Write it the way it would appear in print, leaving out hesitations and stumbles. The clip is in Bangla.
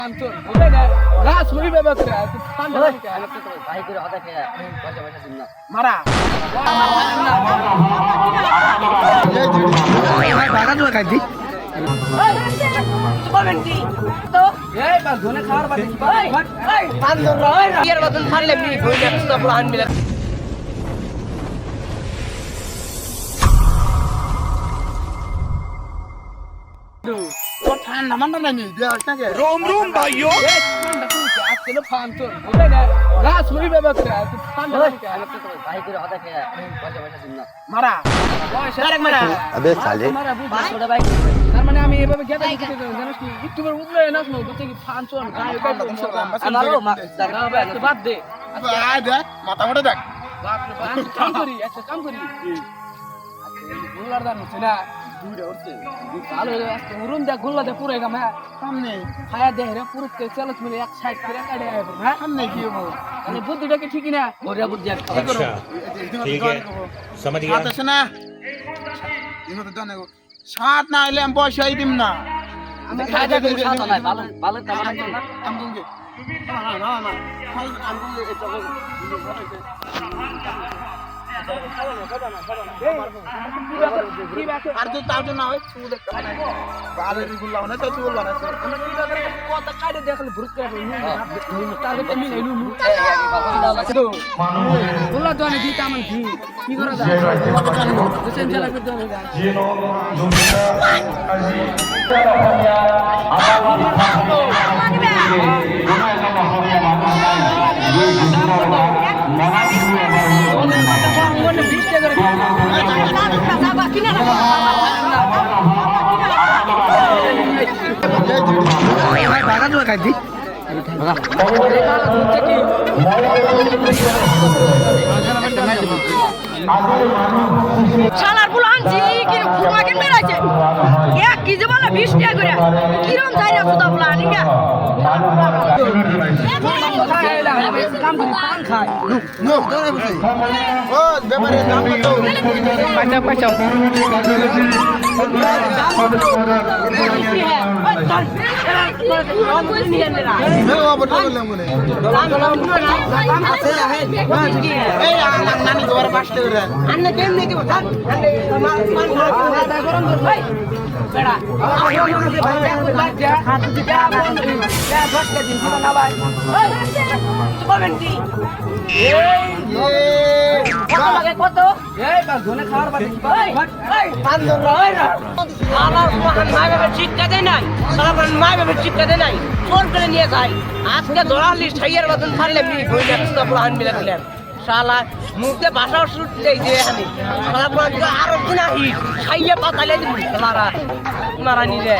Anton, boleh dah. Gas lebih bebas dah. Baik kira ada kayak baca-baca sunna. Marah. টাকা তো খাইছি ঠান্ডা মান্ডা নাই रोम रोम भाइयों আজকে ফান্টন boleh dah. Gas lebih bebas dah. baik kira ada kayak baca-baca sunna. Marah. Marah. अबे साले Udah baik. তার মানে আমি এভাবে গেটা দিতে জানিস কি ইউটিউবের উঠলে না শুনো বুঝতে কি ফান্টন গায় গায় বাদ দে মাথা মোটা দেখ কাম করি একটা কাম করি গোলার দান হচ্ছে না দুইটা উঠছে ভালো আজকে উড়ুন দেখ গোল্লা দেখ পুরো গাম হ্যাঁ সামনে খায়া দেখ রে পুরো চলত মিলে এক সাইড করে কাটে আয় হ্যাঁ সামনে কি হবো মানে বুদ্ধিটা কি ঠিকই না Korea buat dia. अच्छा ठीक है समझ गया সাত আছে না এগুলো তো জানে সাত না এলে আমি পয়সাই দিম না আমি খায়া দেখ Satu lah, balik balik kamar aja. আমি তোমাকে আর তো তাও তো না হয় চুল একটা বালে গুল্লা না তো চুল বানাচ্ছে কথা কাটে দেখলে ভুরুত করে তারপর তুমি নেলু গোল্লা তো আমি দিতে আমার কি করা যায় হোসেন জেলা করে দেওয়া যায় টাকা তো খাইছি শালার বুলো আনছি কিন্তু ঘুমাকে মেরাইছে এক কেজি বলে 20 টাকা করে কিরম যাই না সুদা বুলো আনি গা কাম করি পান খায় নো ও ব্যাপারে দাম কত পয়সা মেও আবার বললাম মনে এই নানি ঘর বাসতে করে আন্না কেমনে কি বল গরম ধর ভাই বেড়া হাত দিতে দিন না ভাই বলেন কি কত লাগে কত এই বা ধনে খাওয়ার বাদে ভাই পান ধর হয় না আমার মহান মা বাবা শিক্ষা দেয় নাই আমার মা বাবা শিক্ষা দেয় নাই ফোন করে নিয়ে যায় আজকে ধরালি ছাইয়ের মতন পারলে মি বইলে তো পুরান মিলে দিলেন শালা মুখে ভাষা শুট দেই যে এখানে শালা পুরান আরো দিন আহি ছাইয়ে পাতালে দিন মারা মারা নিলে